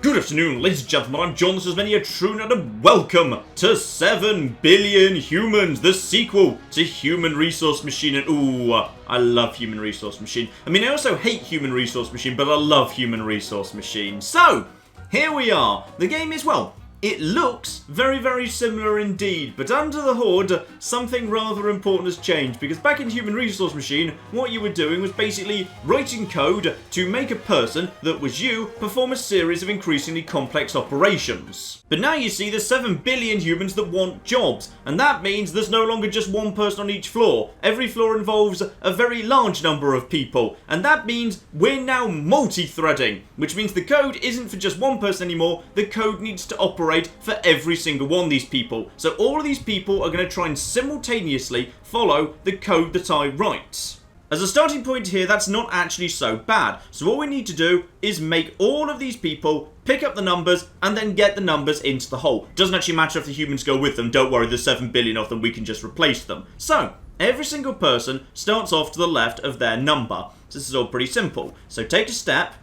Good afternoon, ladies and gentlemen, I'm John, this is many a true nerd, and welcome to 7 Billion Humans, the sequel to Human Resource Machine. And ooh, I love Human Resource Machine. I mean, I also hate Human Resource Machine, but I love Human Resource Machine. So, here we are. The game is, well, it looks very, very similar indeed, but under the hood, something rather important has changed, because back in Human Resource Machine, what you were doing was basically writing code to make a person, that was you, perform a series of increasingly complex operations. But now you see there's 7 billion humans that want jobs, and that means there's no longer just one person on each floor. Every floor involves a very large number of people, and that means we're now multi-threading, which means the code isn't for just one person anymore, the code needs to operate for every single one of these people. So all of these people are going to try and simultaneously follow the code that I write. As a starting point here, that's not actually so bad. So all we need to do is make all of these people pick up the numbers and then get the numbers into the hole. Doesn't actually matter if the humans go with them. Don't worry, there's 7 billion of them. We can just replace them. So every single person starts off to the left of their number. So this is all pretty simple. So take a step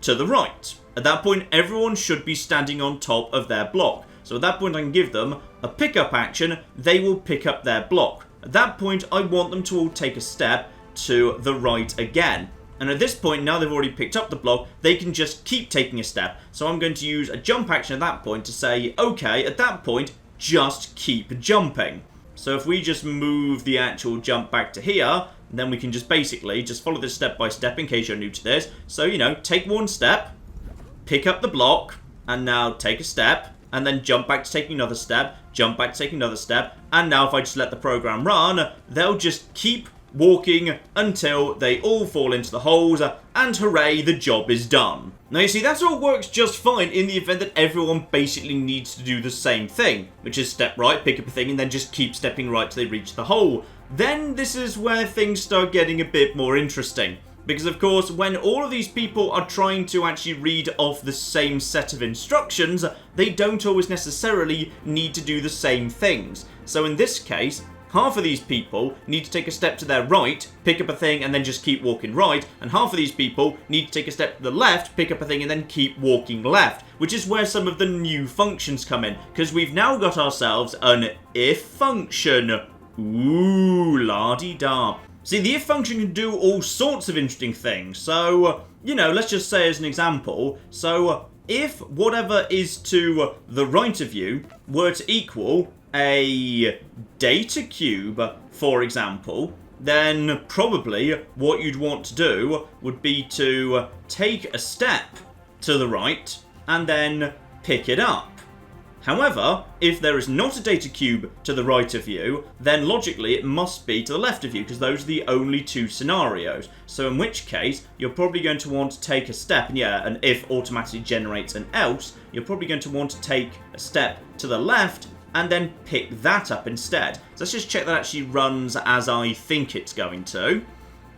to the right. At that point, everyone should be standing on top of their block. So at that point, I can give them a pickup action. They will pick up their block. At that point, I want them to all take a step to the right again. And at this point, now they've already picked up the block, they can just keep taking a step. So I'm going to use a jump action at that point to say, okay, at that point, just keep jumping. So if we just move the actual jump back to here, then we can just basically just follow this step by step in case you're new to this. So, you know, take one step, pick up the block, and now take a step, and then jump back to taking another step, jump back to taking another step, and now if I just let the program run, they'll just keep walking until they all fall into the holes, and hooray, the job is done. Now you see, that all works just fine in the event that everyone basically needs to do the same thing, which is step right, pick up a thing, and then just keep stepping right till they reach the hole. Then this is where things start getting a bit more interesting. Because, of course, when all of these people are trying to actually read off the same set of instructions, they don't always necessarily need to do the same things. So in this case, half of these people need to take a step to their right, pick up a thing, and then just keep walking right, and half of these people need to take a step to the left, pick up a thing, and then keep walking left, which is where some of the new functions come in, because we've now got ourselves an if function. Ooh, la-di-da. See, the if function can do all sorts of interesting things. So, you know, let's just say as an example. So, if whatever is to the right of you were to equal a data cube, for example, then probably what you'd want to do would be to take a step to the right and then pick it up. However, if there is not a data cube to the right of you, then logically it must be to the left of you, because those are the only two scenarios. So in which case, you're probably going to want to take a step, and yeah, an if automatically generates an else, you're probably going to want to take a step to the left, and then pick that up instead. So let's just check that actually runs as I think it's going to.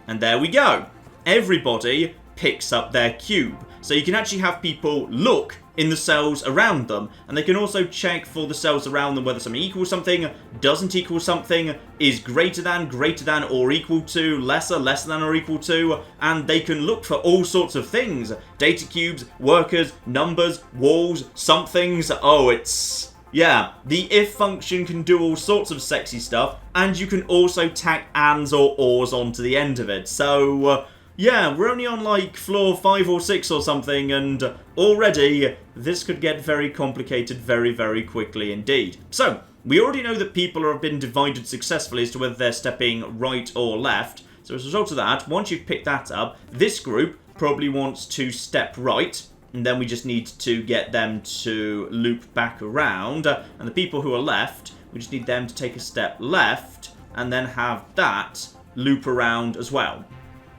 And there we go. Everybody picks up their cube. So you can actually have people look in the cells around them, and they can also check for the cells around them whether something equals something, doesn't equal something, is greater than or equal to, lesser than or equal to, and they can look for all sorts of things. Data cubes, workers, numbers, walls, somethings. Oh, it's... yeah, the if function can do all sorts of sexy stuff, and you can also tack ands or ors onto the end of it. So, yeah, we're only on like floor 5 or 6 or something, and already this could get very complicated very, very quickly indeed. So, we already know that people have been divided successfully as to whether they're stepping right or left. So as a result of that, once you've picked that up, this group probably wants to step right, and then we just need to get them to loop back around. And the people who are left, we just need them to take a step left, and then have that loop around as well.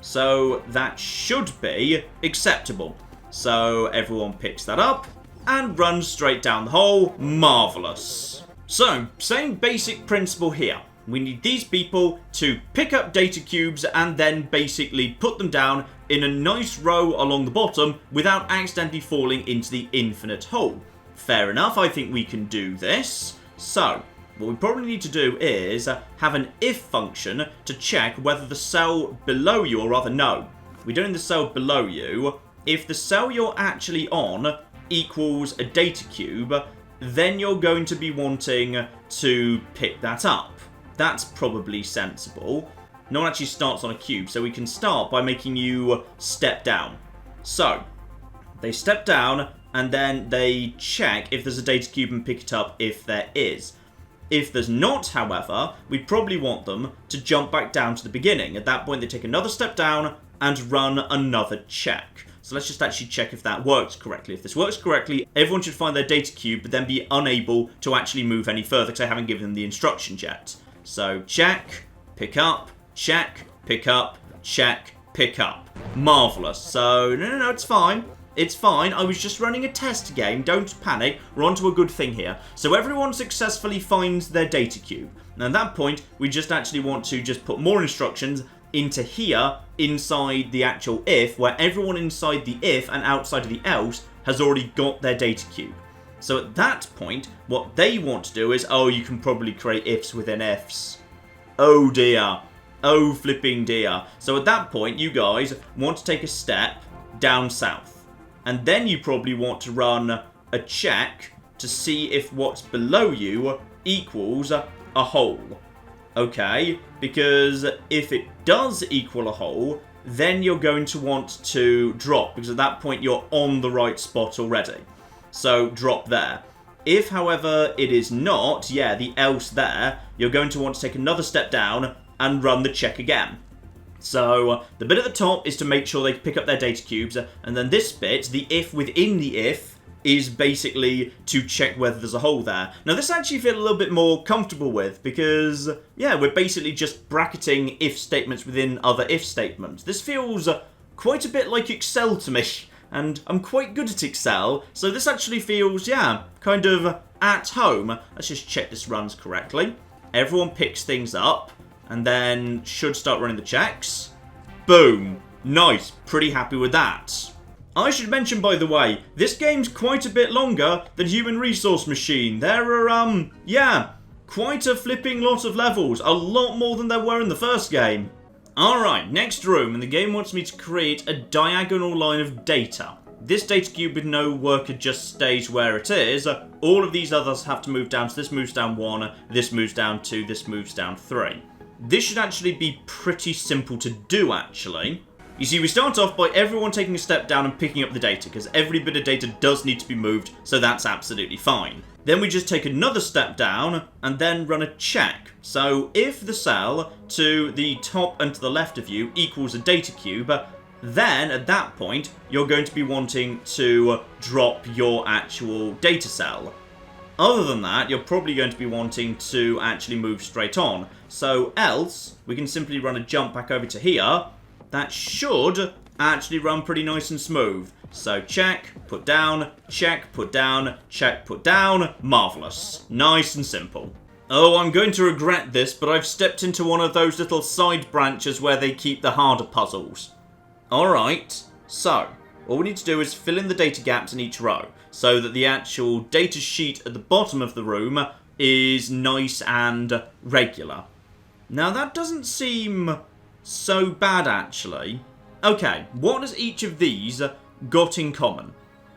So that should be acceptable. So everyone picks that up and runs straight down the hole. Marvellous. So, same basic principle here. We need these people to pick up data cubes and then basically put them down in a nice row along the bottom without accidentally falling into the infinite hole. Fair enough, I think we can do this. So, what we probably need to do is have an if function to check whether the cell below you, or rather no, we don't need the cell below you, if the cell you're actually on equals a data cube, then you're going to be wanting to pick that up. That's probably sensible. No one actually starts on a cube, so we can start by making you step down. So, they step down, and then they check if there's a data cube and pick it up if there is. If there's not, however, we'd probably want them to jump back down to the beginning. At that point, they take another step down and run another check. So let's just actually check if that works correctly. If this works correctly, everyone should find their data cube, but then be unable to actually move any further because I haven't given them the instructions yet. So check, pick up, check, pick up, check, pick up. Marvellous. So, no, it's fine. It's fine. I was just running a test game. Don't panic. We're on to a good thing here. So everyone successfully finds their data cube. And at that point, we just actually want to just put more instructions into here, inside the actual if, where everyone inside the if and outside of the else has already got their data cube. So at that point, what they want to do is, oh, you can probably create ifs within ifs. Oh dear. Oh flipping dear. So at that point, you guys want to take a step down south. And then you probably want to run a check to see if what's below you equals a hole. Okay, because if it does equal a hole, then you're going to want to drop, because at that point you're on the right spot already. So drop there. If, however, it is not, yeah, the else there, you're going to want to take another step down and run the check again. So the bit at the top is to make sure they pick up their data cubes, and then this bit, the if within the if, is basically to check whether there's a hole there. Now this I actually feel a little bit more comfortable with, because, yeah, we're basically just bracketing if statements within other if statements. This feels quite a bit like Excel to me, and I'm quite good at Excel, so this actually feels, yeah, kind of at home. Let's just check this runs correctly. Everyone picks things up, and then should start running the checks. Boom. Nice. Pretty happy with that. I should mention, by the way, this game's quite a bit longer than Human Resource Machine. There are, yeah, quite a flipping lot of levels. A lot more than there were in the first game. Alright, next room, and the game wants me to create a diagonal line of data. This data cube with no worker just stays where it is. All of these others have to move down, so this moves down 1, this moves down 2, this moves down 3. This should actually be pretty simple to do, actually. You see, we start off by everyone taking a step down and picking up the data, because every bit of data does need to be moved, so that's absolutely fine. Then we just take another step down, and then run a check. So, if the cell to the top and to the left of you equals a data cube, then, at that point, you're going to be wanting to drop your actual data cell. Other than that, you're probably going to be wanting to actually move straight on. So, else, we can simply run a jump back over to here. That should actually run pretty nice and smooth. So check, put down, check, put down, check, put down. Marvellous. Nice and simple. Oh, I'm going to regret this, but I've stepped into one of those little side branches where they keep the harder puzzles. Alright, so all we need to do is fill in the data gaps in each row so that the actual data sheet at the bottom of the room is nice and regular. Now that doesn't seem so bad, actually. Okay, what has each of these got in common?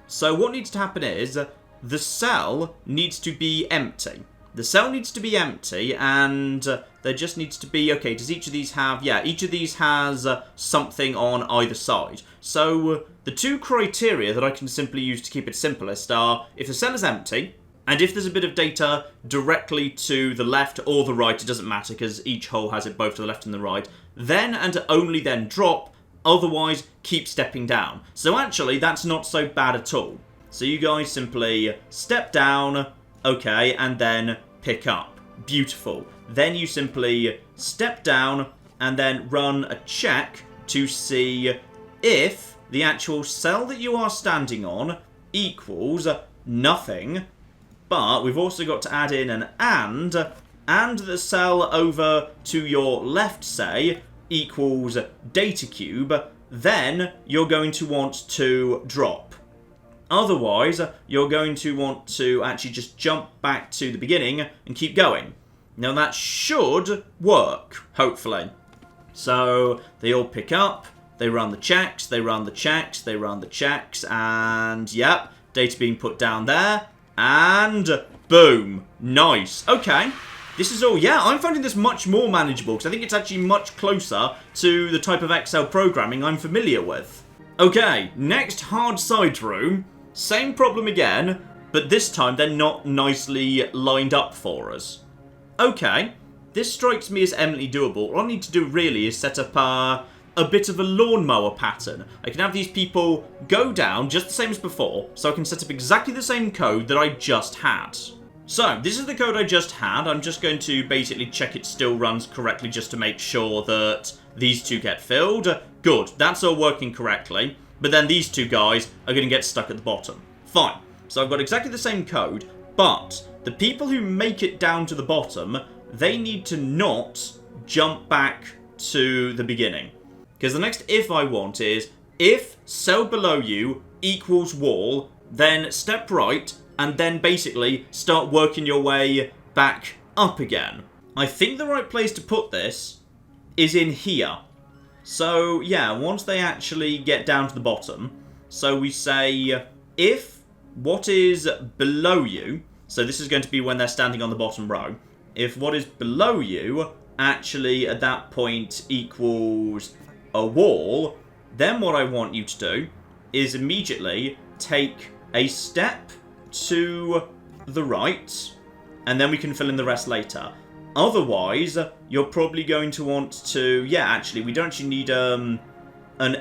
So what needs to happen is the cell needs to be empty. The cell needs to be empty, and there just needs to be, okay, does each of these have, yeah, each of these has something on either side. So the two criteria that I can simply use to keep it simplest are if the cell is empty, and if there's a bit of data directly to the left or the right, it doesn't matter because each hole has it both to the left and the right, then and only then drop, otherwise keep stepping down. So actually, that's not so bad at all. So you guys simply step down, okay, and then pick up. Beautiful. Then you simply step down and then run a check to see if the actual cell that you are standing on equals nothing. But we've also got to add in an and the cell over to your left, say, equals data cube, then you're going to want to drop. Otherwise, you're going to want to actually just jump back to the beginning and keep going. Now that should work, hopefully. So they all pick up, they run the checks, they run the checks, they run the checks, and yep, data being put down there, and boom. Nice. Okay. This is all, yeah, I'm finding this much more manageable, because I think it's actually much closer to the type of Excel programming I'm familiar with. Okay, next hard side room. Same problem again, but this time they're not nicely lined up for us. Okay, this strikes me as eminently doable. All I need to do really is set up a bit of a lawnmower pattern. I can have these people go down just the same as before, so I can set up exactly the same code that I just had. So, this is the code I just had. I'm just going to basically check it still runs correctly just to make sure that these two get filled. Good, that's all working correctly. But then these two guys are going to get stuck at the bottom. Fine. So I've got exactly the same code, but the people who make it down to the bottom, they need to not jump back to the beginning. Because the next if I want is, if cell below you equals wall, then step right, and then basically start working your way back up again. I think the right place to put this is in here. So, yeah, once they actually get down to the bottom, so we say, if what is below you, so this is going to be when they're standing on the bottom row, if what is below you actually at that point equals a wall, then what I want you to do is immediately take a step to the right, and then we can fill in the rest later. Otherwise, you're probably going to want to... Yeah, actually, we don't actually need an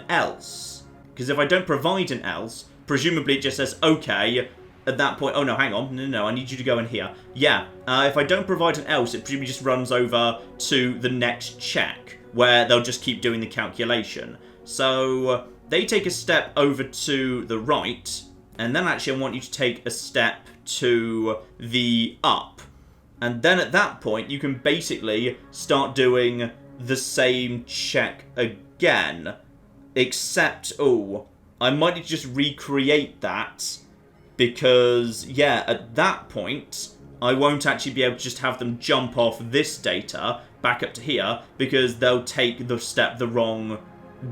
else. Because if I don't provide an else, presumably it just says, okay, at that point... Oh, no, hang on. No, I need you to go in here. Yeah, if I don't provide an else, it presumably just runs over to the next check, where they'll just keep doing the calculation. So, they take a step over to the right, and then actually I want you to take a step to the up. And then at that point, you can basically start doing the same check again. Except, oh, I might need to just recreate that. Because, yeah, at that point, I won't actually be able to just have them jump off this data back up to here. Because they'll take the step the wrong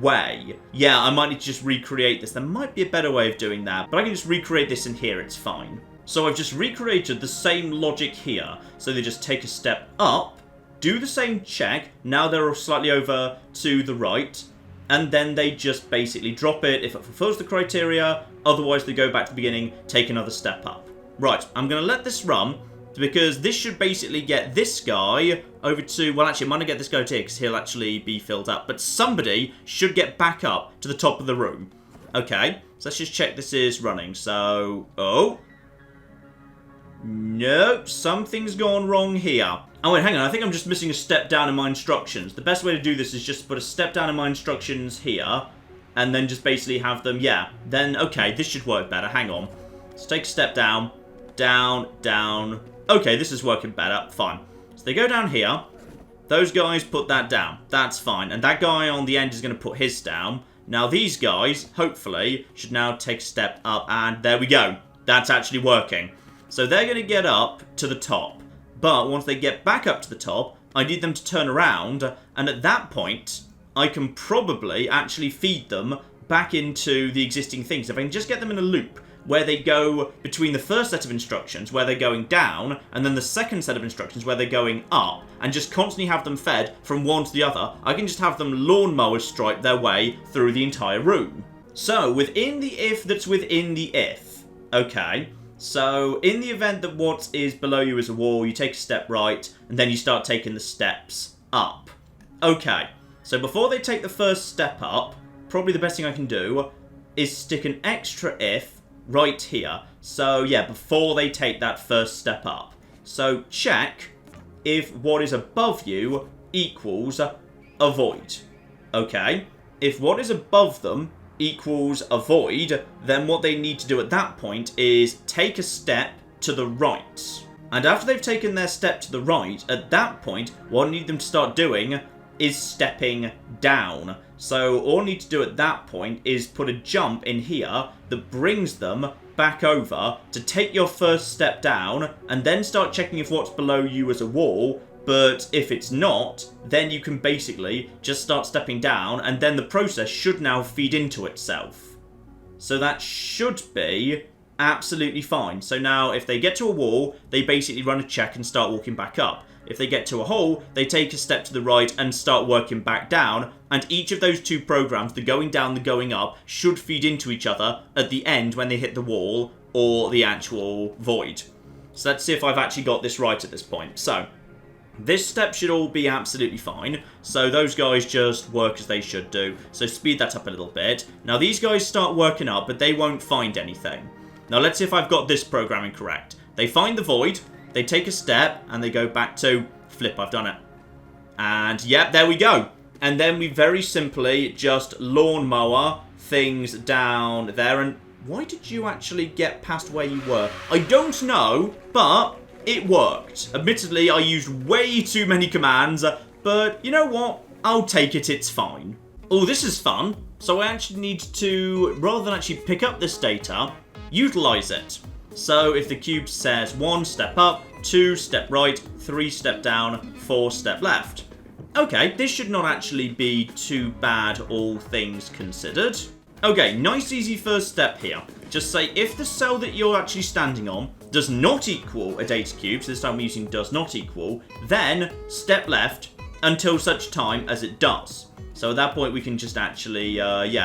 way. Yeah, I might need to just recreate this. There might be a better way of doing that. But I can just recreate this in here, it's fine. So I've just recreated the same logic here. So they just take a step up, do the same check, now they're slightly over to the right, and then they just basically drop it if it fulfills the criteria, otherwise they go back to the beginning, take another step up. Right, I'm going to let this run, because this should basically get this guy over to... Well, actually, I'm going to get this guy here, because he'll actually be filled up. But somebody should get back up to the top of the room. Okay, so let's just check this is running. So, oh... Nope, something's gone wrong here. Oh wait, hang on, I think I'm just missing a step down in my instructions. The best way to do this is just put a step down in my instructions here, and then just basically have them, yeah. Then, okay, this should work better, hang on. Let's take a step down, down, down. Okay, this is working better, fine. So they go down here, those guys put that down, that's fine. And that guy on the end is going to put his down. Now these guys, hopefully, should now take a step up, and there we go. That's actually working. So they're going to get up to the top. But once they get back up to the top, I need them to turn around. And at that point, I can probably actually feed them back into the existing things. If I can just get them in a loop where they go between the first set of instructions where they're going down and then the second set of instructions where they're going up, and just constantly have them fed from one to the other, I can just have them lawnmowers stripe their way through the entire room. So within the if that's within the if, okay... So, in the event that what is below you is a wall, you take a step right, and then you start taking the steps up. Okay, so before they take the first step up, probably the best thing I can do is stick an extra if right here. So, yeah, before they take that first step up. So, check if what is above you equals a void. Okay, if what is above them equals a void, then what they need to do at that point is take a step to the right. And after they've taken their step to the right, at that point, what I need them to start doing is stepping down. So all I need to do at that point is put a jump in here that brings them back over to take your first step down, and then start checking if what's below you is a wall. But if it's not, then you can basically just start stepping down, and then the process should now feed into itself. So that should be absolutely fine. So now if they get to a wall, they basically run a check and start walking back up. If they get to a hole, they take a step to the right and start working back down, and each of those two programs, the going down, the going up, should feed into each other at the end when they hit the wall or the actual void. So let's see if I've actually got this right at this point. So this step should all be absolutely fine. So those guys just work as they should do. So speed that up a little bit. Now these guys start working up, but they won't find anything. Now let's see if I've got this programming correct. They find the void, they take a step, and they go back to flip. I've done it. And yep, there we go. And then we very simply just lawnmower things down there. And why did you actually get past where you were? I don't know, but it worked. Admittedly, I used way too many commands, but you know what? I'll take it, it's fine. Oh, this is fun. So I actually need to, rather than actually pick up this data, utilize it. So if the cube says 1, step up, 2, step right, 3, step down, 4, step left. Okay, this should not actually be too bad, all things considered. Okay, nice easy first step here. Just say if the cell that you're actually standing on does not equal a data cube, so this time we're using does not equal, then step left until such time as it does. So at that point we can just actually,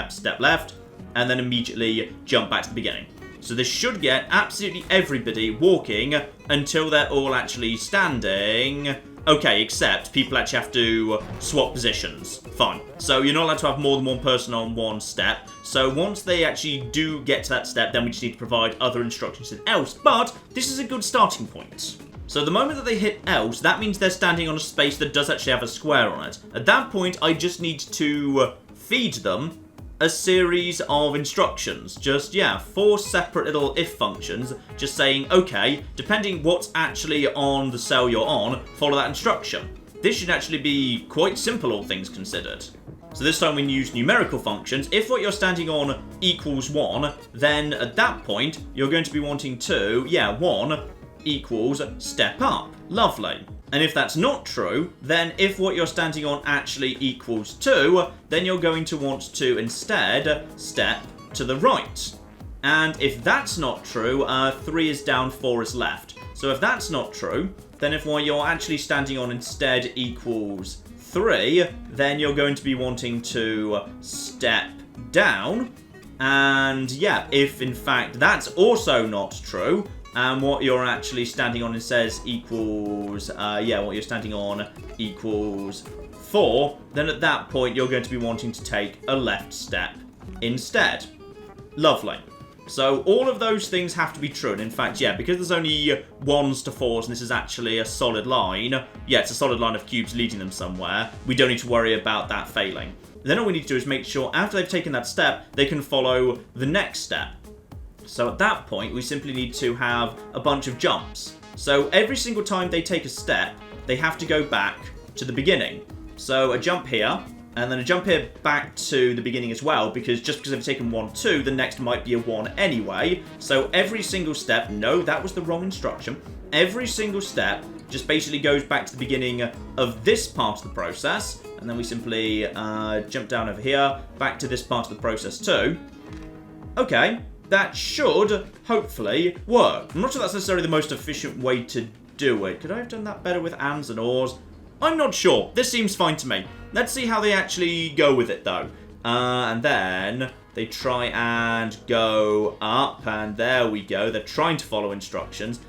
step left and then immediately jump back to the beginning. So this should get absolutely everybody walking until they're all actually standing. Okay, except people actually have to swap positions. Fine. So you're not allowed to have more than one person on one step. So once they actually do get to that step, then we just need to provide other instructions in else. But this is a good starting point. So the moment that they hit else, that means they're standing on a space that does actually have a square on it. At that point, I just need to feed them a series of instructions. Just, 4 separate little if functions, just saying, okay, depending what's actually on the cell you're on, follow that instruction. This should actually be quite simple, all things considered. So this time we use numerical functions. If what you're standing on equals 1, then at that point, you're going to be wanting to, 1 equals step up. Lovely. And if that's not true, then if what you're standing on actually equals 2, then you're going to want to instead step to the right. And if that's not true, 3 is down, 4 is left. So if that's not true, then if what you're actually standing on instead equals 3, then you're going to be wanting to step down. And if in fact that's also not true, and what you're actually standing on says equals, what you're standing on equals 4, then at that point you're going to be wanting to take a left step instead. Lovely. So all of those things have to be true, and in fact, because there's only 1s to 4s, and this is actually a solid line, it's a solid line of cubes leading them somewhere, we don't need to worry about that failing. Then all we need to do is make sure after they've taken that step, they can follow the next step. So at that point, we simply need to have a bunch of jumps. So every single time they take a step, they have to go back to the beginning. So a jump here, and then a jump here back to the beginning as well, because just because they've taken 1, 2, the next might be a 1 anyway. So every single step, no, that was the wrong instruction. Every single step just basically goes back to the beginning of this part of the process, and then we simply jump down over here, back to this part of the process too. Okay. That should, hopefully, work. I'm not sure that's necessarily the most efficient way to do it. Could I have done that better with ands and ors? I'm not sure. This seems fine to me. Let's see how they actually go with it, though. And then they try and go up, and there we go. They're trying to follow instructions.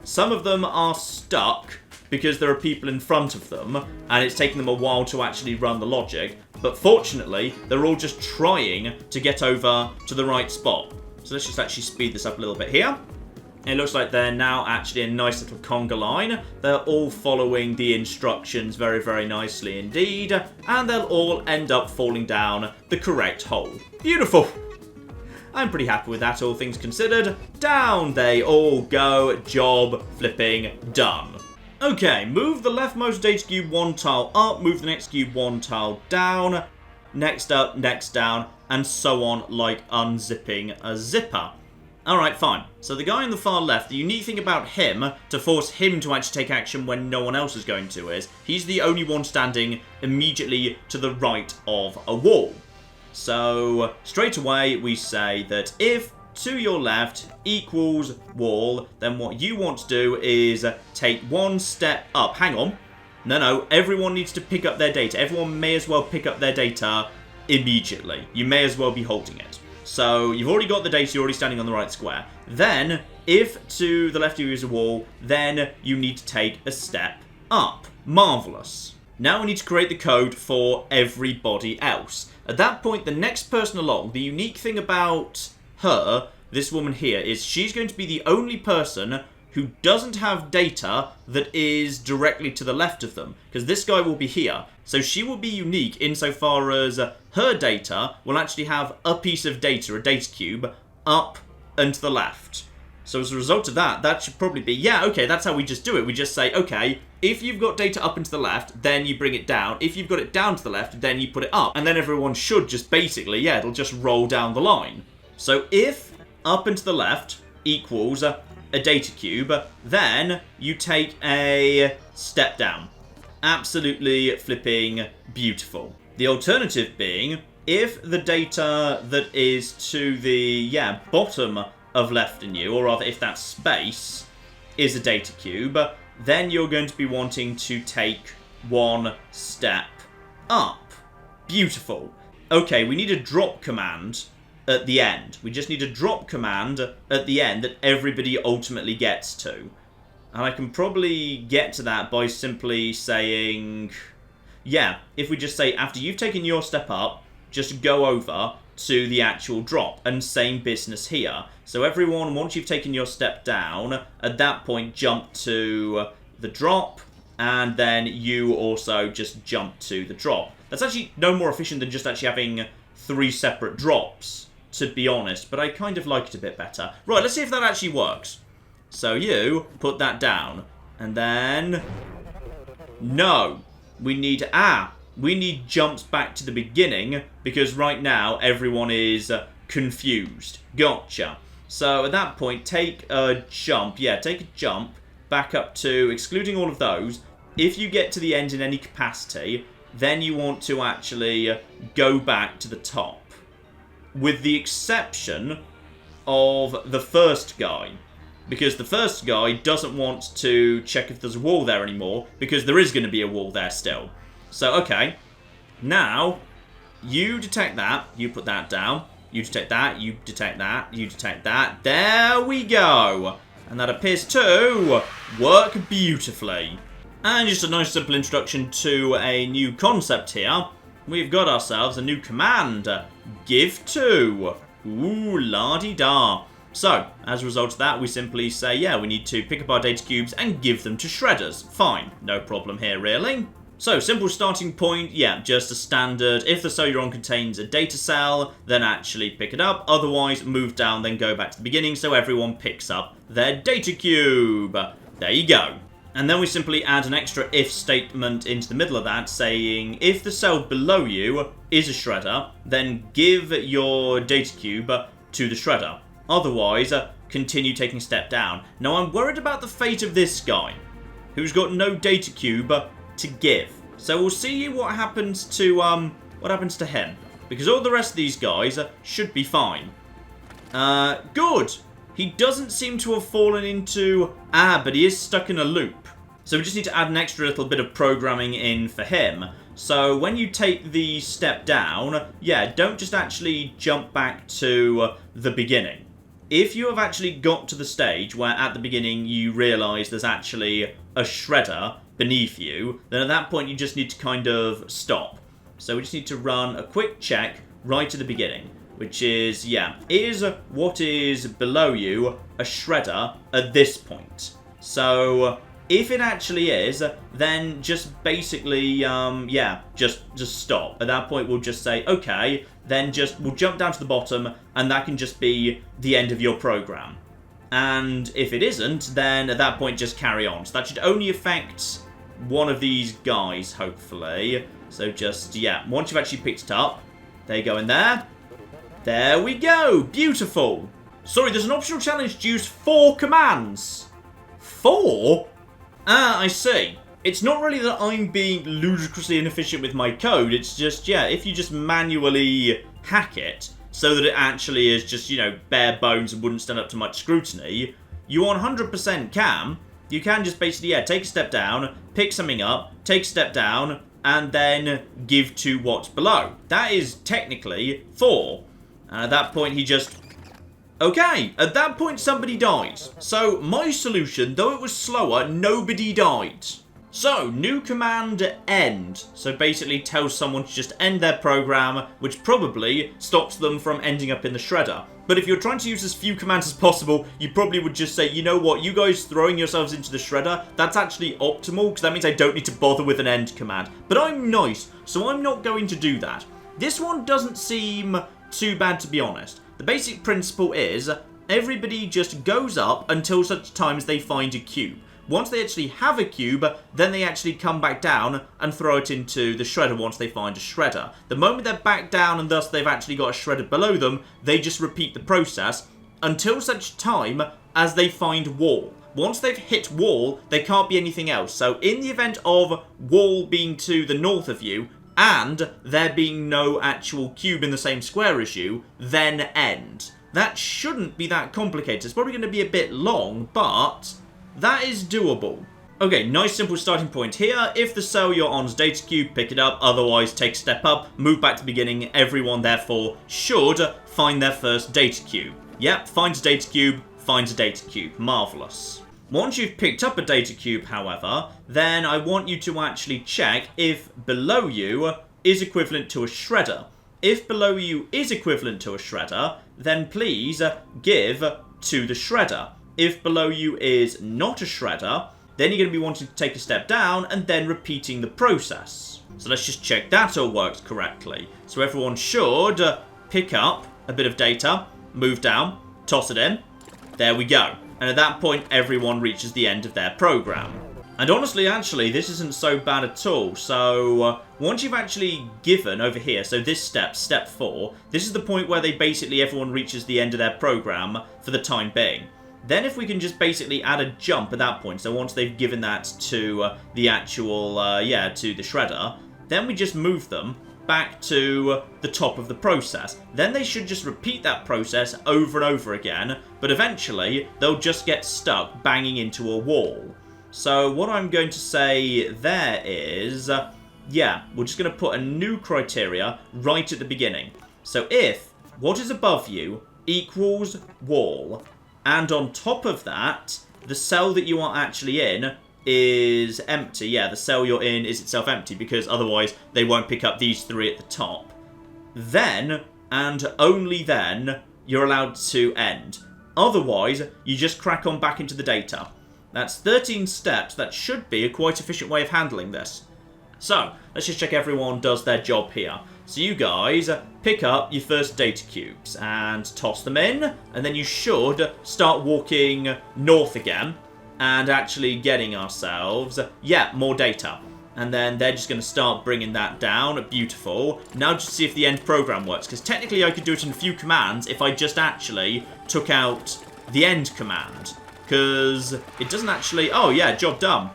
Some of them are stuck because there are people in front of them, and it's taking them a while to actually run the logic. But fortunately, they're all just trying to get over to the right spot. So let's just actually speed this up a little bit here. It looks like they're now actually a nice little conga line. They're all following the instructions very, very nicely indeed. And they'll all end up falling down the correct hole. Beautiful. I'm pretty happy with that, all things considered. Down they all go. Job flipping done. Okay, move the leftmost data cube 1 tile up. Move the next cube 1 tile down. Next up, next down. And so on, like unzipping a zipper. Alright, fine. So the guy on the far left, the unique thing about him, to force him to actually take action when no one else is going to, is he's the only one standing immediately to the right of a wall. So straight away we say that if to your left equals wall, then what you want to do is take one step up. Hang on. No, everyone needs to pick up their data. Everyone may as well pick up their data immediately. You may as well be holding it. So you've already got the data, you're already standing on the right square. Then, if to the left of you is a wall, then you need to take a step up. Marvellous. Now we need to create the code for everybody else. At that point, the next person along, the unique thing about her, this woman here, is she's going to be the only person who doesn't have data that is directly to the left of them, because this guy will be here. So she will be unique insofar as her data will actually have a piece of data, a data cube, up and to the left. So as a result of that, that should probably be, yeah, okay, that's how we just do it. We just say, okay, if you've got data up and to the left, then you bring it down. If you've got it down to the left, then you put it up. And then everyone should just basically, yeah, it'll just roll down the line. So if up and to the left equals a data cube, then you take a step down. Absolutely flipping beautiful. The alternative being, if the data that is to the, bottom of left in you, or rather if that space is a data cube, then you're going to be wanting to take one step up. Beautiful. Okay, we need a drop command at the end. We just need a drop command at the end that everybody ultimately gets to. And I can probably get to that by simply saying, if we just say, after you've taken your step up, just go over to the actual drop. And same business here. So everyone, once you've taken your step down, at that point jump to the drop, and then you also just jump to the drop. That's actually no more efficient than just actually having 3 separate drops, to be honest, but I kind of like it a bit better. Right, let's see if that actually works. So you put that down, and then no, we need jumps back to the beginning, because right now everyone is confused. Gotcha. So at that point, take a jump, take a jump back up to, excluding all of those, if you get to the end in any capacity, then you want to actually go back to the top. With the exception of the first guy. Because the first guy doesn't want to check if there's a wall there anymore, because there is going to be a wall there still. So, okay. Now, you detect that, you put that down. You detect that, you detect that, you detect that. There we go! And that appears to work beautifully. And just a nice simple introduction to a new concept here. We've got ourselves a new command. Give to. Ooh, la-di-da. So, as a result of that, we simply say, we need to pick up our data cubes and give them to shredders. Fine, no problem here, really. So, simple starting point, just a standard. If the cellular contains a data cell, then actually pick it up. Otherwise, move down, then go back to the beginning so everyone picks up their data cube. There you go. And then we simply add an extra if statement into the middle of that, saying if the cell below you is a shredder, then give your data cube to the shredder. Otherwise, continue taking a step down. Now, I'm worried about the fate of this guy, who's got no data cube to give. So we'll see what happens to him, because all the rest of these guys should be fine. Good. He doesn't seem to have fallen into but he is stuck in a loop. So we just need to add an extra little bit of programming in for him. So when you take the step down, don't just actually jump back to the beginning. If you have actually got to the stage where at the beginning you realise there's actually a shredder beneath you, then at that point you just need to kind of stop. So we just need to run a quick check right at the beginning, which is, is what is below you a shredder at this point? So if it actually is, then just basically, just stop. At that point we'll just say, okay, then we'll jump down to the bottom, and that can just be the end of your program. And if it isn't, then at that point just carry on. So that should only affect one of these guys, hopefully. So just, once you've actually picked it up, there you go in there. There we go! Beautiful! Sorry, there's an optional challenge to use 4 commands. 4? Ah, I see. It's not really that I'm being ludicrously inefficient with my code. It's just, yeah, if you just manually hack it so that it actually is just, bare bones and wouldn't stand up to much scrutiny, you 100% can. You can just basically, take a step down, pick something up, take a step down, and then give to what's below. That is technically 4. And at that point, he just... Okay, at that point, somebody died. So, my solution, though it was slower, nobody died. So, new command, end. So basically tells someone to just end their program, which probably stops them from ending up in the shredder. But if you're trying to use as few commands as possible, you probably would just say, you know what, you guys throwing yourselves into the shredder, that's actually optimal, because that means I don't need to bother with an end command. But I'm nice, so I'm not going to do that. This one doesn't seem too bad, to be honest. The basic principle is, everybody just goes up until such time as they find a cube. Once they actually have a cube, then they actually come back down and throw it into the shredder once they find a shredder. The moment they're back down and thus they've actually got a shredder below them, they just repeat the process until such time as they find wall. Once they've hit wall, there can't be anything else. So in the event of wall being to the north of you, and there being no actual cube in the same square as you, then end. That shouldn't be that complicated. It's probably going to be a bit long, but that is doable. Okay, nice simple starting point here. If the cell you're on is data cube, pick it up. Otherwise, take a step up, move back to the beginning. Everyone, therefore, should find their first data cube. Yep, finds a data cube, finds a data cube. Marvellous. Once you've picked up a data cube, however, then I want you to actually check if below you is equivalent to a shredder. If below you is equivalent to a shredder, then please give to the shredder. If below you is not a shredder, then you're going to be wanting to take a step down and then repeating the process. So let's just check that all works correctly. So everyone should pick up a bit of data, move down, toss it in. There we go. And at that point, everyone reaches the end of their program. And honestly, actually, this isn't so bad at all. So once you've actually given over here, so this step, step 4, this is the point where everyone reaches the end of their program for the time being. Then if we can just basically add a jump at that point, so once they've given that to the actual, to the shredder, then we just move them back to the top of the process. Then they should just repeat that process over and over again, but eventually they'll just get stuck banging into a wall. So what I'm going to say there is, we're just going to put a new criteria right at the beginning. So if what is above you equals wall, and on top of that, the cell that you are actually in is empty. Yeah, the cell you're in is itself empty, because otherwise they won't pick up these 3 at the top. Then, and only then, you're allowed to end. Otherwise, you just crack on back into the data. That's 13 steps. That should be a quite efficient way of handling this. So, let's just check everyone does their job here. So you guys pick up your first data cubes and toss them in, and then you should start walking north again and actually getting ourselves, more data. And then they're just going to start bringing that down. Beautiful. Now just see if the end program works, because technically I could do it in a few commands if I just actually took out the end command, because it doesn't actually... Oh yeah, job done.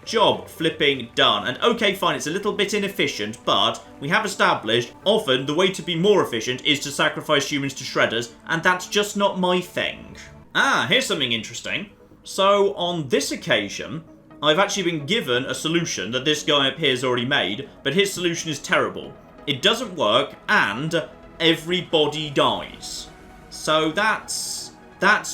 Job flipping done. And okay, fine, it's a little bit inefficient, but we have established often the way to be more efficient is to sacrifice humans to shredders, and that's just not my thing. Ah, here's something interesting. So on this occasion, I've actually been given a solution that this guy up here has already made, but his solution is terrible. It doesn't work, and everybody dies. So that's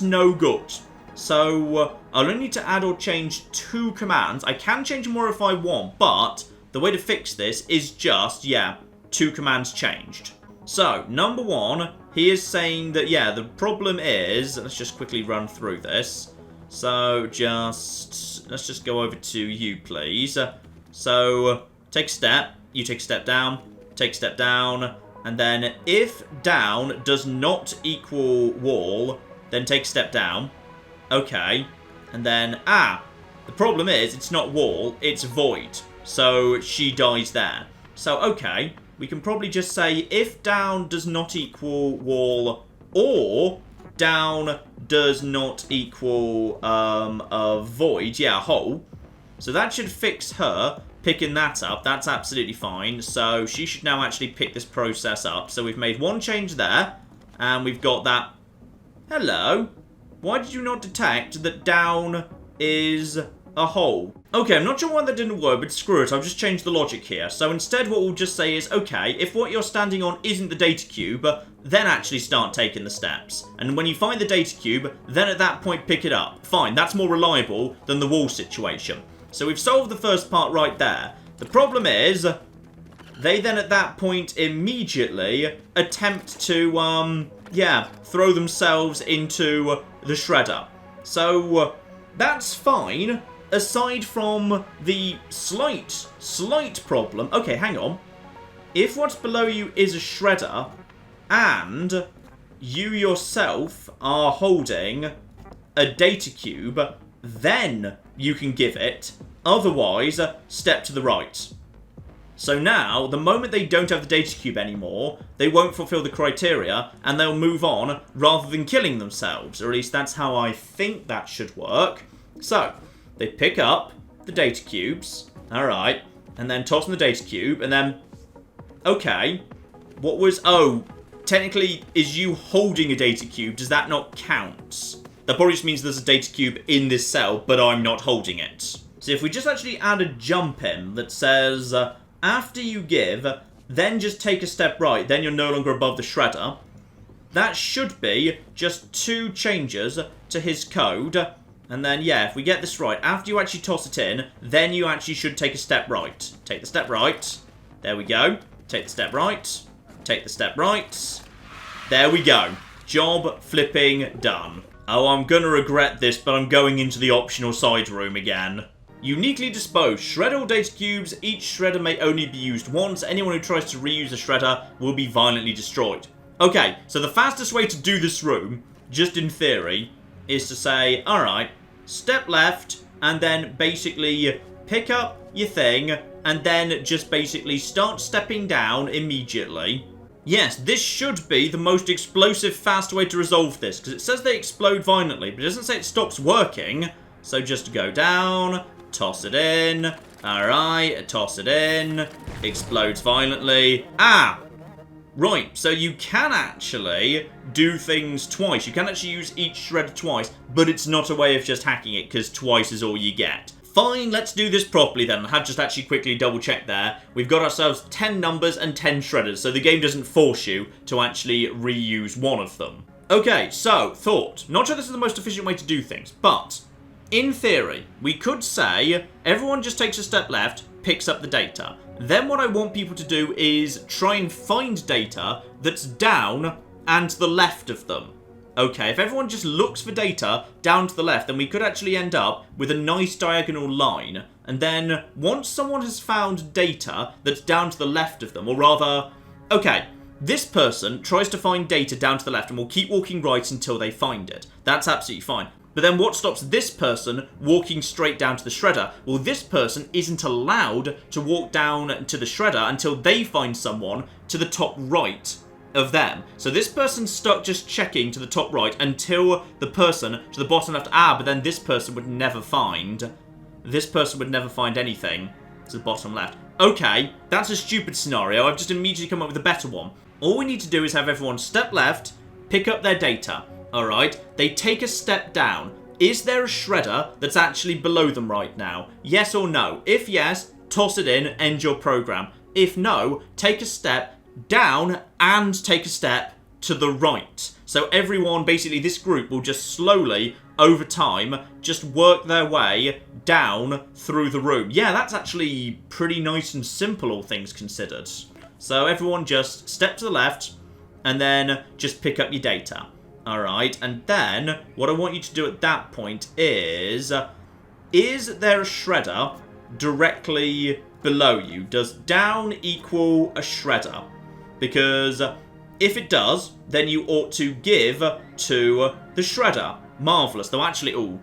no good. So I'll only need to add or change 2 commands. I can change more if I want, but the way to fix this is just, 2 commands changed. So, number 1, he is saying that, the problem is... Let's just quickly run through this. So, let's just go over to you, please. So, take a step, you take a step down, take a step down, and then if down does not equal wall, then take a step down. Okay, and then, the problem is, it's not wall, it's void. So, she dies there. So, okay, we can probably just say, if down does not equal wall, or down does not equal a void. Yeah, a hole. So that should fix her picking that up. That's absolutely fine. So she should now actually pick this process up. So we've made one change there. And we've got that. Hello. Why did you not detect that down is a hole? Okay, I'm not sure why that didn't work, but screw it. I'll just change the logic here. So instead what we'll just say is, okay, if what you're standing on isn't the data cube, then actually start taking the steps. And when you find the data cube, then at that point pick it up. Fine, that's more reliable than the wall situation. So we've solved the first part right there. The problem is, they then at that point immediately attempt to, throw themselves into the shredder. So that's fine. Aside from the slight problem... Okay, hang on. If what's below you is a shredder, and you yourself are holding a data cube, then you can give it. Otherwise, step to the right. So now, the moment they don't have the data cube anymore, they won't fulfill the criteria, and they'll move on rather than killing themselves. Or at least that's how I think that should work. So, they pick up the data cubes, alright, and then toss in the data cube, and then, okay, what was, technically, is you holding a data cube, does that not count? That probably just means there's a data cube in this cell, but I'm not holding it. So if we just actually add a jump in that says, after you give, then just take a step right, then you're no longer above the shredder, that should be just 2 changes to his code. And then, yeah, if we get this right, after you actually toss it in, then you actually should take a step right. Take the step right. There we go. Take the step right. Take the step right. There we go. Job flipping done. Oh, I'm gonna regret this, but I'm going into the optional side room again. Uniquely disposed. Shred all data cubes. Each shredder may only be used once. Anyone who tries to reuse a shredder will be violently destroyed. Okay, so the fastest way to do this room, just in theory, is to say, alright, step left, and then basically pick up your thing, and then just basically start stepping down immediately. Yes, this should be the most explosive, fast way to resolve this, because it says they explode violently, but it doesn't say it stops working. So just go down, toss it in, alright, toss it in, explodes violently. Ah! Right, so you can actually do things twice. You can actually use each shredder twice, but it's not a way of just hacking it, because twice is all you get. Fine, let's do this properly then. I had just actually quickly double checked there. We've got ourselves 10 numbers and 10 shredders, so the game doesn't force you to actually reuse one of them. Okay, so, thought. Not sure this is the most efficient way to do things, but in theory, we could say everyone just takes a step left, picks up the data. Then what I want people to do is try and find data that's down and to the left of them. Okay, if everyone just looks for data down to the left, then we could actually end up with a nice diagonal line. And then once someone has found data that's down to the left of them, or rather, okay, this person tries to find data down to the left and will keep walking right until they find it. That's absolutely fine. But then what stops this person walking straight down to the shredder? Well, this person isn't allowed to walk down to the shredder until they find someone to the top right of them. So this person's stuck just checking to the top right until the person to the bottom left. Ah, but then this person would never find. This person would never find anything to the bottom left. Okay, that's a stupid scenario. I've just immediately come up with a better one. All we need to do is have everyone step left, pick up their data. Alright, they take a step down. Is there a shredder that's actually below them right now? Yes or no? If yes, toss it in, end your program. If no, take a step down and take a step to the right. So everyone, basically this group, will just slowly, over time, just work their way down through the room. Yeah, that's actually pretty nice and simple, all things considered. So everyone just step to the left, and then just pick up your data. Alright, and then what I want you to do at that point is there a shredder directly below you? Does down equal a shredder? Because if it does, then you ought to give to the shredder. Marvellous. Though actually,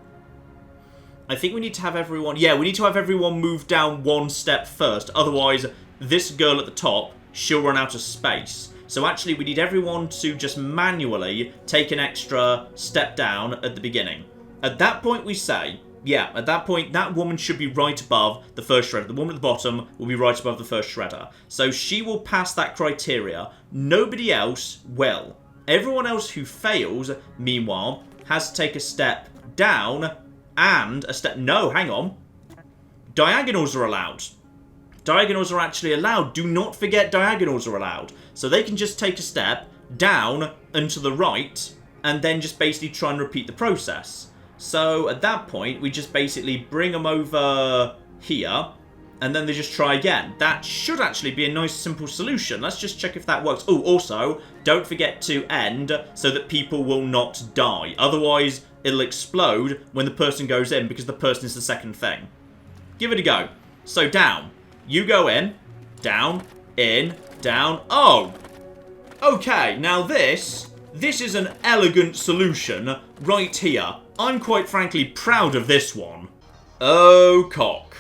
I think we need to have everyone... Yeah, we need to have everyone move down one step first. Otherwise, this girl at the top, she'll run out of space. So actually, we need everyone to just manually take an extra step down at the beginning. At that point, we say, yeah, at that point, that woman should be right above the first shredder. The woman at the bottom will be right above the first shredder. So she will pass that criteria. Nobody else will. Everyone else who fails, meanwhile, has to take a step down and a step... No, hang on. Diagonals are allowed. Diagonals are actually allowed. Do not forget diagonals are allowed. So they can just take a step down and to the right and then just basically try and repeat the process. So at that point, we just basically bring them over here and then they just try again. That should actually be a nice simple solution. Let's just check if that works. Oh, also, don't forget to end so that people will not die. Otherwise, it'll explode when the person goes in because the person is the second thing. Give it a go. So down. You go in. Down. In. Down. Oh! Okay, now this is an elegant solution right here. I'm quite frankly proud of this one. Oh, cock.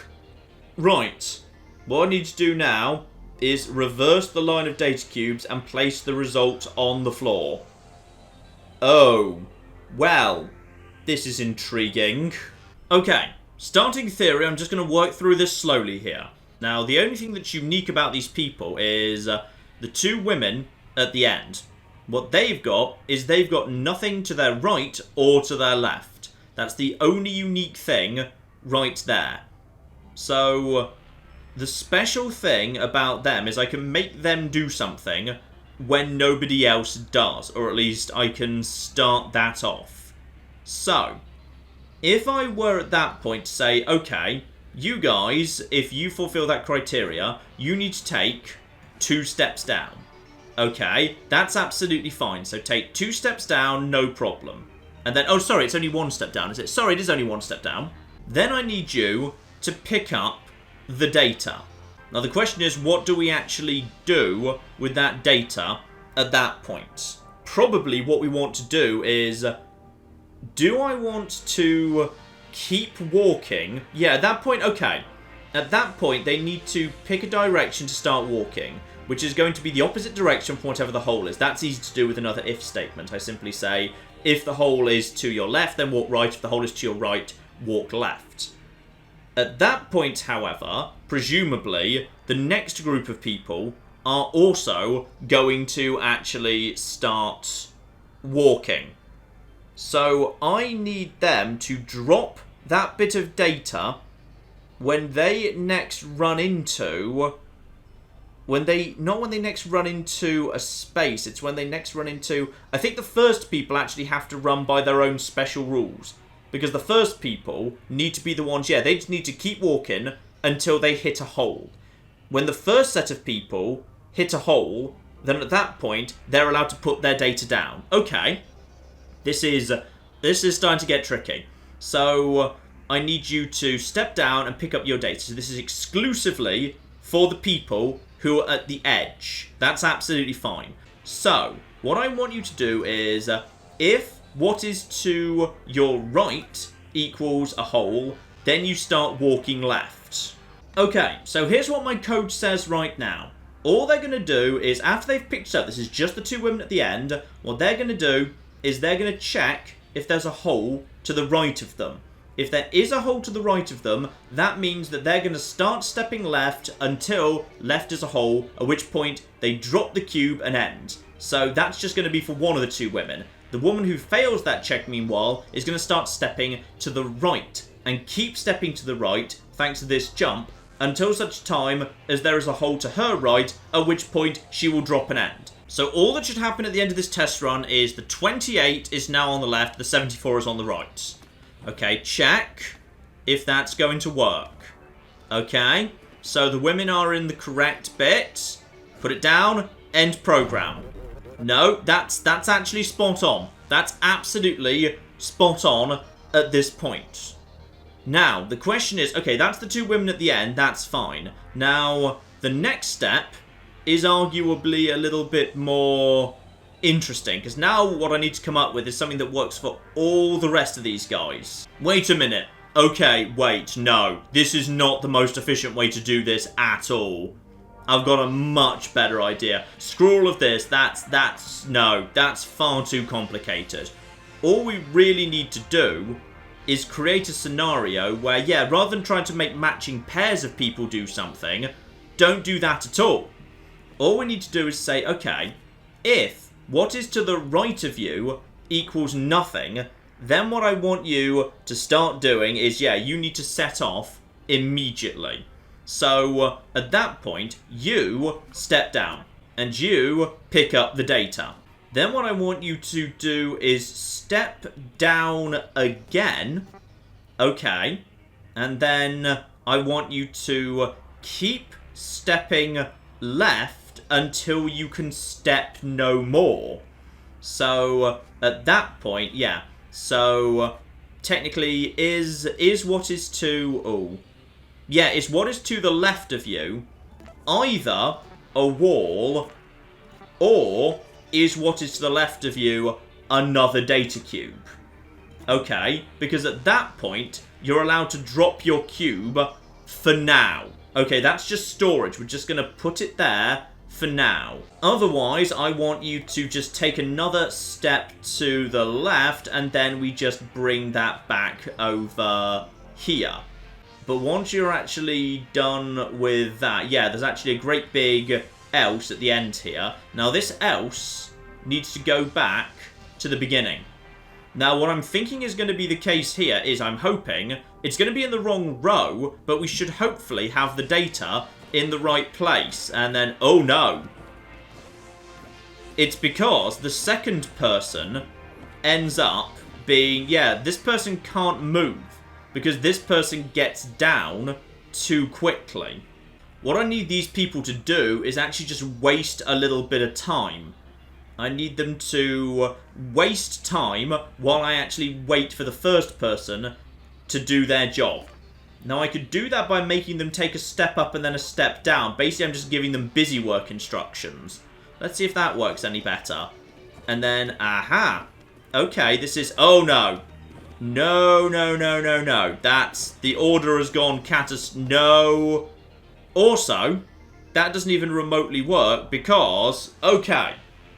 Right. What I need to do now is reverse the line of data cubes and place the result on the floor. Oh. Well, this is intriguing. Okay. Starting theory, I'm just going to work through this slowly here. Now, the only thing that's unique about these people is the two women at the end. What they've got is they've got nothing to their right or to their left. That's the only unique thing right there. So, the special thing about them is I can make them do something when nobody else does. Or at least I can start that off. So, if I were at that point to say, okay, you guys, if you fulfill that criteria, you need to take 2 steps down. Okay, that's absolutely fine. So take 2 steps down, no problem. And then, oh, sorry, it's only 1 step down, is it? Sorry, it is only 1 step down. Then I need you to pick up the data. Now, the question is, what do we actually do with that data at that point? Probably what we want to do is, do I want to keep walking? Yeah, at that point, okay. At that point, they need to pick a direction to start walking, which is going to be the opposite direction from whatever the hole is. That's easy to do with another if statement. I simply say, if the hole is to your left, then walk right. If the hole is to your right, walk left. At that point, however, presumably, the next group of people are also going to actually start walking. So I need them to drop that bit of data when they next run into... Not when they next run into a space, it's when they next run into... I think the first people actually have to run by their own special rules. Because the first people need to be the ones, yeah, they just need to keep walking until they hit a hole. When the first set of people hit a hole, then at that point, they're allowed to put their data down. Okay. This is starting to get tricky. So I need you to step down and pick up your data. So this is exclusively for the people who are at the edge. That's absolutely fine. So what I want you to do is, if what is to your right equals a hole, then you start walking left. Okay, so here's what my code says right now. All they're going to do is, after they've picked up, this is just the 2 women at the end, what they're going to do is they're going to check if there's a hole to the right of them. If there is a hole to the right of them, that means that they're going to start stepping left until left is a hole, at which point they drop the cube and end. So that's just going to be for one of the 2 women. The woman who fails that check, meanwhile, is going to start stepping to the right and keep stepping to the right, thanks to this jump, until such time as there is a hole to her right, at which point she will drop and end. So all that should happen at the end of this test run is the 28 is now on the left, the 74 is on the right. Okay, check if that's going to work. Okay, so the women are in the correct bit. Put it down, end program. No, that's actually spot on. That's absolutely spot on at this point. Now, the question is, okay, that's the 2 women at the end, that's fine. Now, the next step is arguably a little bit more interesting, because now what I need to come up with is something that works for all the rest of these guys. Wait a minute. Okay, wait, no. This is not the most efficient way to do this at all. I've got a much better idea. Screw all of this. No, that's far too complicated. All we really need to do is create a scenario where, yeah, rather than trying to make matching pairs of people do something, don't do that at all. All we need to do is say, okay, if what is to the right of you equals nothing, then what I want you to start doing is, yeah, you need to set off immediately. So, at that point, you step down, and you pick up the data. Then what I want you to do is step down again, okay, and then I want you to keep stepping left until you can step no more. So, at that point, yeah, so technically is what is to, oh, yeah, is what is to the left of you either a wall, or is what is to the left of you another data cube? Okay, because at that point, you're allowed to drop your cube for now. Okay, that's just storage. We're just going to put it there for now. Otherwise, I want you to just take another step to the left, and then we just bring that back over here. But once you're actually done with that, yeah, there's actually a great big else at the end here. Now, this else needs to go back to the beginning. Now, what I'm thinking is going to be the case here is I'm hoping it's going to be in the wrong row, but we should hopefully have the data in the right place. And then, oh no. It's because the second person ends up being, yeah, this person can't move because this person gets down too quickly. What I need these people to do is actually just waste a little bit of time. I need them to waste time while I actually wait for the first person to do their job. Now, I could do that by making them take a step up and then a step down. Basically, I'm just giving them busy work instructions. Let's see if that works any better. And then, aha. Okay, this is... Oh, no. No, no, no, no, no. That's... The order has gone No. Also, that doesn't even remotely work because... Okay.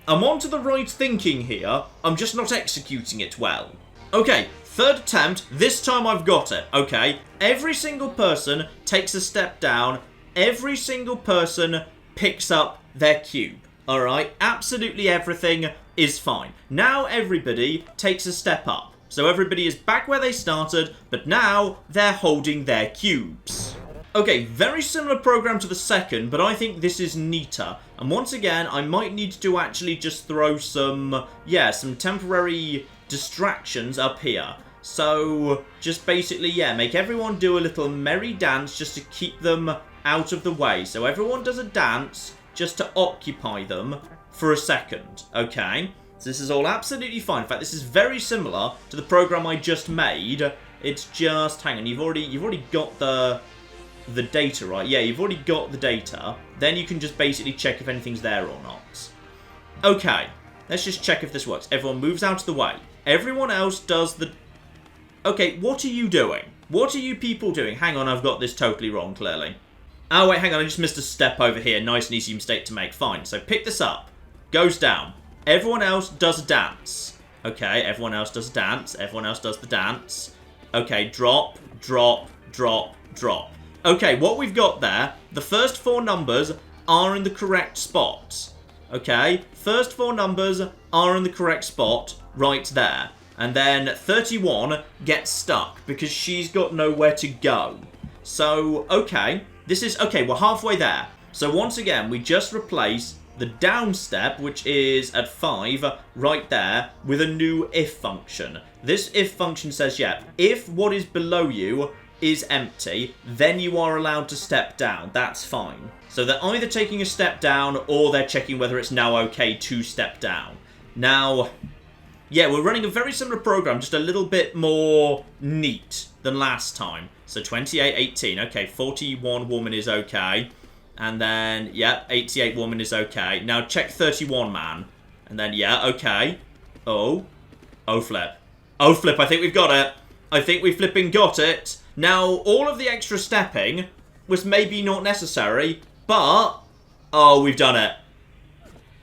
I'm onto the right thinking here. I'm just not executing it well. Okay, third attempt. This time I've got it. Okay. Every single person takes a step down. Every single person picks up their cube. Alright? Absolutely everything is fine. Now everybody takes a step up. So everybody is back where they started, but now they're holding their cubes. Okay, very similar program to the second, but I think this is neater. And once again, I might need to actually just throw some, yeah, some temporary distractions up here. So, just basically, yeah, make everyone do a little merry dance just to keep them out of the way. So everyone does a dance just to occupy them for a second, okay? So this is all absolutely fine. In fact, this is very similar to the program I just made. It's just, hang on, you've already got the data, right? Yeah, you've already got the data. Then you can just basically check if anything's there or not. Okay, let's just check if this works. Everyone moves out of the way. Everyone else does the... Okay, what are you doing? What are you people doing? Hang on, I've got this totally wrong, clearly. Oh, wait, hang on, I just missed a step over here. Nice and easy mistake to make. Fine, so pick this up. Goes down. Everyone else does a dance. Okay, everyone else does a dance. Everyone else does the dance. Okay, drop, drop, drop, drop. Okay, what we've got there, the first four numbers are in the correct spot. Okay, first four numbers are in the correct spot right there. And then 31 gets stuck because she's got nowhere to go. So, okay, this is, okay, we're halfway there. So once again, we just replace the down step, which is at 5, right there, with a new if function. This if function says, yeah, if what is below you is empty, then you are allowed to step down. That's fine. So they're either taking a step down or they're checking whether it's now okay to step down. Now, yeah, we're running a very similar program, just a little bit more neat than last time. So 28, 18. Okay, 41 woman is okay. And then, yeah, 88 woman is okay. Now check 31 man. And then, yeah, okay. Oh. Oh, flip. Oh, flip, I think we've got it. I think we flipping got it. Now, all of the extra stepping was maybe not necessary, but Oh, we've done it.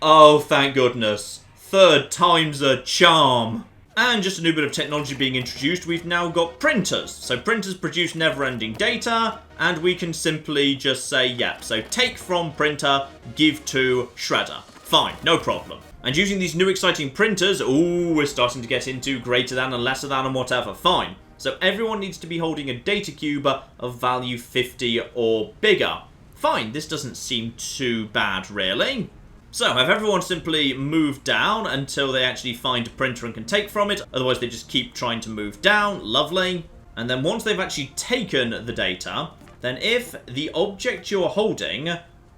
Oh, thank goodness. Third time's a charm. And just a new bit of technology being introduced, we've now got printers. So printers produce never-ending data, and we can simply just say, yep, so take from printer, give to shredder. Fine, no problem. And using these new exciting printers, ooh, we're starting to get into greater than and lesser than and whatever. Fine. So everyone needs to be holding a data cube of value 50 or bigger. Fine, this doesn't seem too bad, really. So, have everyone simply moved down until they actually find a printer and can take from it. Otherwise, they just keep trying to move down. Lovely. And then once they've actually taken the data, then if the object you're holding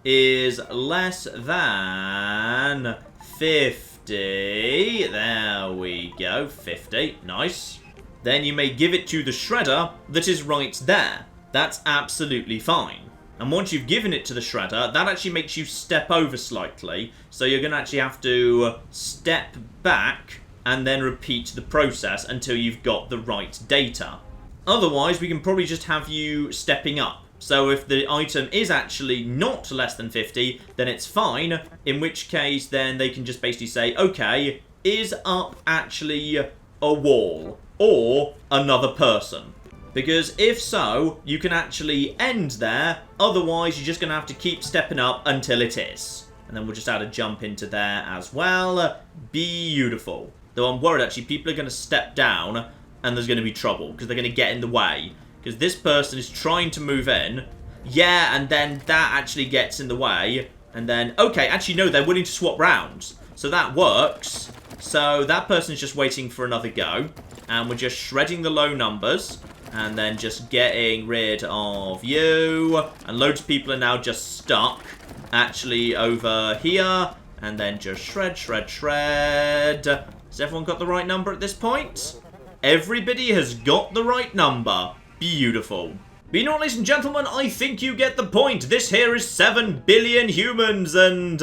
is less than 50, there we go, 50, nice, then you may give it to the shredder that is right there. That's absolutely fine. And once you've given it to the shredder, that actually makes you step over slightly. So you're going to actually have to step back and then repeat the process until you've got the right data. Otherwise, we can probably just have you stepping up. So if the item is actually not less than 50, then it's fine. In which case, then they can just basically say, okay, is up actually a wall or another person? Because if so, you can actually end there. Otherwise, you're just going to have to keep stepping up until it is. And then we'll just add a jump into there as well. Beautiful. Though I'm worried, actually, people are going to step down and there's going to be trouble because they're going to get in the way. Because this person is trying to move in. Yeah, and then that actually gets in the way. And then, okay, actually, no, they're willing to swap rounds. So that works. So that person's just waiting for another go. And we're just shredding the low numbers. And then just getting rid of you. And loads of people are now just stuck. Actually over here. And then just shred, shred, shred. Has everyone got the right number at this point? Everybody has got the right number. Beautiful. But you know what, ladies and gentlemen? I think you get the point. This here is 7 billion humans. And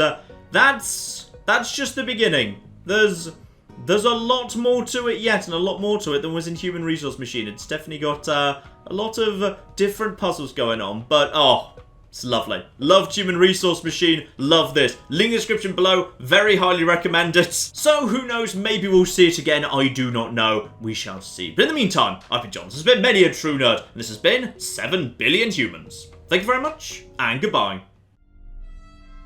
that's just the beginning. There's a lot more to it yet, and a lot more to it than was in Human Resource Machine. It's definitely got a lot of different puzzles going on, but oh, it's lovely. Loved Human Resource Machine, love this. Link in the description below, very highly recommend it. So who knows, maybe we'll see it again, I do not know. We shall see. But in the meantime, I've been John, this has been Many a True Nerd, and this has been 7 billion humans. Thank you very much, and goodbye.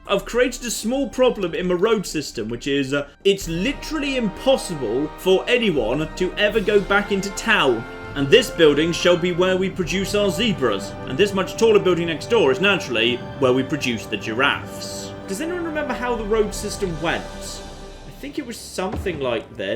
I've created a small problem in my road system, which is it's literally impossible for anyone to ever go back into town. And this building shall be where we produce our zebras. And this much taller building next door is naturally where we produce the giraffes. Does anyone remember how the road system went? I think it was something like this.